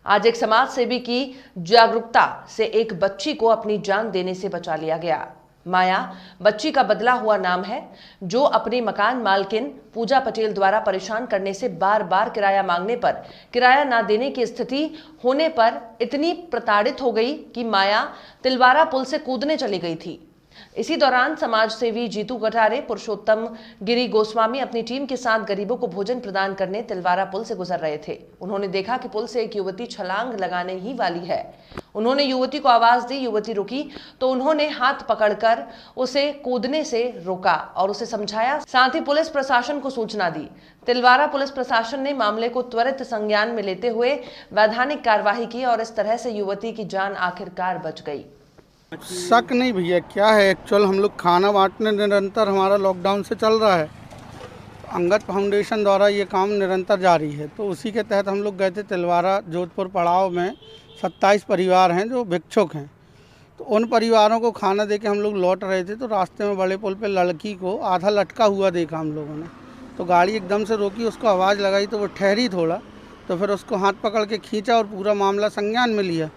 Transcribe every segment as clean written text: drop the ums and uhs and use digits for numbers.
आज एक समाज सेवी की जागरूकता से एक बच्ची को अपनी जान देने से बचा लिया गया। माया बच्ची का बदला हुआ नाम है, जो अपनी मकान मालकिन पूजा पटेल द्वारा परेशान करने से बार बार किराया मांगने पर किराया ना देने की स्थिति होने पर इतनी प्रताड़ित हो गई कि माया तिलवारा पुल से कूदने चली गई थी। इसी दौरान समाज सेवी जीतू कटारे, पुरुषोत्तम गिरी गोस्वामी अपनी टीम के साथ गरीबों को भोजन प्रदान करने तिलवारा पुल से गुजर रहे थे। उन्होंने देखा कि पुल से एक युवती छलांग लगाने ही वाली है। उन्होंने युवती को आवाज दी, युवती रुकी तो उन्होंने हाथ पकड़कर उसे कूदने से रोका और उसे समझाया, साथ ही पुलिस प्रशासन को सूचना दी। तिलवारा पुलिस प्रशासन ने मामले को त्वरित संज्ञान में लेते हुए वैधानिक कार्रवाई की और इस तरह से युवती की जान आखिरकार बच गई। शक नहीं भैया, क्या है एक्चुअल हम लोग खाना बांटने निरंतर हमारा लॉकडाउन से चल रहा है। अंगद फाउंडेशन द्वारा ये काम निरंतर जारी है, तो उसी के तहत हम लोग गए थे तिलवारा जोधपुर पड़ाव में। 27 परिवार हैं जो भिक्षुक हैं, तो उन परिवारों को खाना देके हम लोग लौट रहे थे, तो रास्ते में बड़े पुल पे लड़की को आधा लटका हुआ देखा हम लोगों ने। तो गाड़ी एकदम से रोकी, उसको आवाज़ लगाई तो वो ठहरी थोड़ा, तो फिर उसको हाथ पकड़ के खींचा और पूरा मामला संज्ञान में लिया।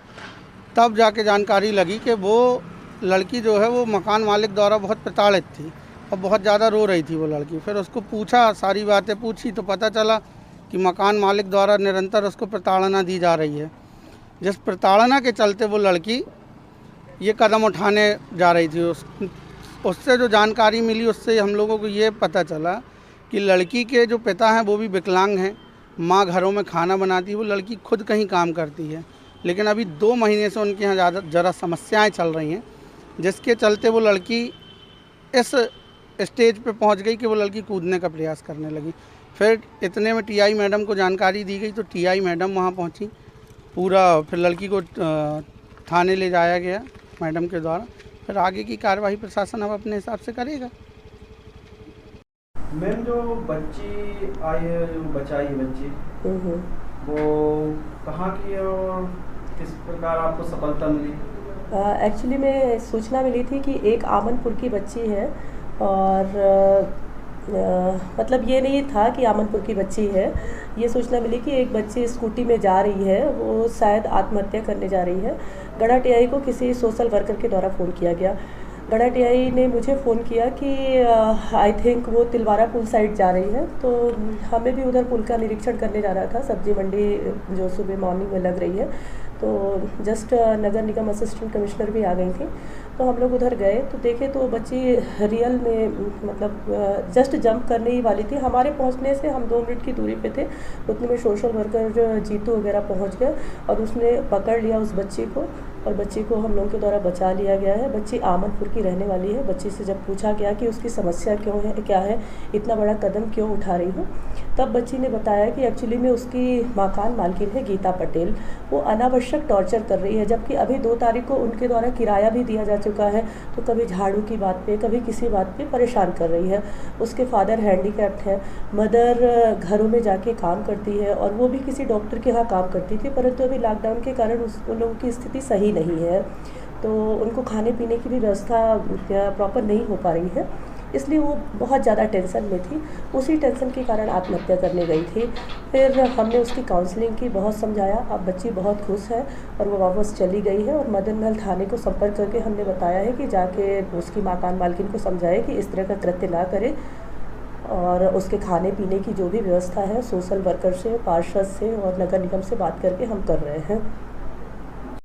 तब जाके जानकारी लगी कि वो लड़की जो है वो मकान मालिक द्वारा बहुत प्रताड़ित थी और बहुत ज़्यादा रो रही थी वो लड़की। फिर उसको पूछा, सारी बातें पूछी, तो पता चला कि मकान मालिक द्वारा निरंतर उसको प्रताड़ना दी जा रही है। जिस प्रताड़ना के चलते वो लड़की ये कदम उठाने जा रही थी, उससे जो जानकारी मिली उससे हम लोगों को ये पता चला कि लड़की के जो पिता हैं वो भी विकलांग हैं। माँ घरों में खाना बनाती है, वो लड़की खुद कहीं काम करती है, लेकिन अभी 2 महीने से उनके यहाँ ज़रा समस्याएं चल रही हैं, जिसके चलते वो लड़की इस स्टेज पे पहुंच गई कि वो लड़की कूदने का प्रयास करने लगी। फिर इतने में टीआई मैडम को जानकारी दी गई, तो टीआई मैडम वहां पहुंची। पूरा फिर लड़की को थाने ले जाया गया मैडम के द्वारा। फिर आगे की कार्रवाई प्रशासन अब अपने हिसाब से करेगा। मैम, जो बच्ची आई है, जो बचाई है बच्ची, वो कहाँ की है और किस प्रकार आपको सफलता मिली? एक्चुअली में सूचना मिली थी कि एक आमनपुर की बच्ची है और मतलब ये नहीं था कि आमनपुर की बच्ची है। ये सूचना मिली कि एक बच्ची स्कूटी में जा रही है, वो शायद आत्महत्या करने जा रही है। गढ़ा टीआई को किसी सोशल वर्कर के द्वारा फ़ोन किया गया। गढ़ा टीआई ने मुझे फ़ोन किया कि आई थिंक वो तिलवारा पुल साइड जा रही है, तो हमें भी उधर पुल का निरीक्षण करने जाना था। सब्जी मंडी जो सुबह मॉर्निंग में लग रही है, तो जस्ट नगर निगम असिस्टेंट कमिश्नर भी आ गई थी, तो हम लोग उधर गए तो देखे तो बच्ची रियल में मतलब जस्ट जंप करने ही वाली थी। हमारे पहुंचने से हम 2 मिनट की दूरी पे थे, उतने में सोशल वर्कर जीतू वगैरह पहुंच गए और उसने पकड़ लिया उस बच्ची को और बच्ची को हम लोगों के द्वारा बचा लिया गया है। बच्ची आमनपुर की रहने वाली है। बच्ची से जब पूछा गया कि उसकी समस्या क्यों है, क्या है, इतना बड़ा कदम क्यों उठा रही हो, तब बच्ची ने बताया कि एक्चुअली में उसकी मकान मालकिन है गीता पटेल, वो अनावश्यक टॉर्चर कर रही है, जबकि अभी 2 तारीख को उनके द्वारा किराया भी दिया जा चुका है, तो कभी झाड़ू की बात पे, कभी किसी बात पे परेशान कर रही है। उसके फादर हैंडीकैप्ड है, मदर घरों में जाके काम करती है और वो भी किसी डॉक्टर के यहाँ काम करती थी, परंतु अभी लॉकडाउन के कारण उन लोगों की स्थिति सही नहीं है, तो उनको खाने पीने की भी व्यवस्था प्रॉपर नहीं हो पा रही है, इसलिए वो बहुत ज़्यादा टेंशन में थी। उसी टेंशन के कारण आत्महत्या करने गई थी। फिर हमने उसकी काउंसलिंग की, बहुत समझाया, अब बच्ची बहुत खुश है और वो वापस चली गई है। और मदन महल थाने को संपर्क करके हमने बताया है कि जाके उसकी मकान मालकिन को समझाए कि इस तरह का कृत्य ना करे और उसके खाने पीने की जो भी व्यवस्था है सोशल वर्कर से, पार्षद से और नगर निगम से बात करके हम कर रहे हैं।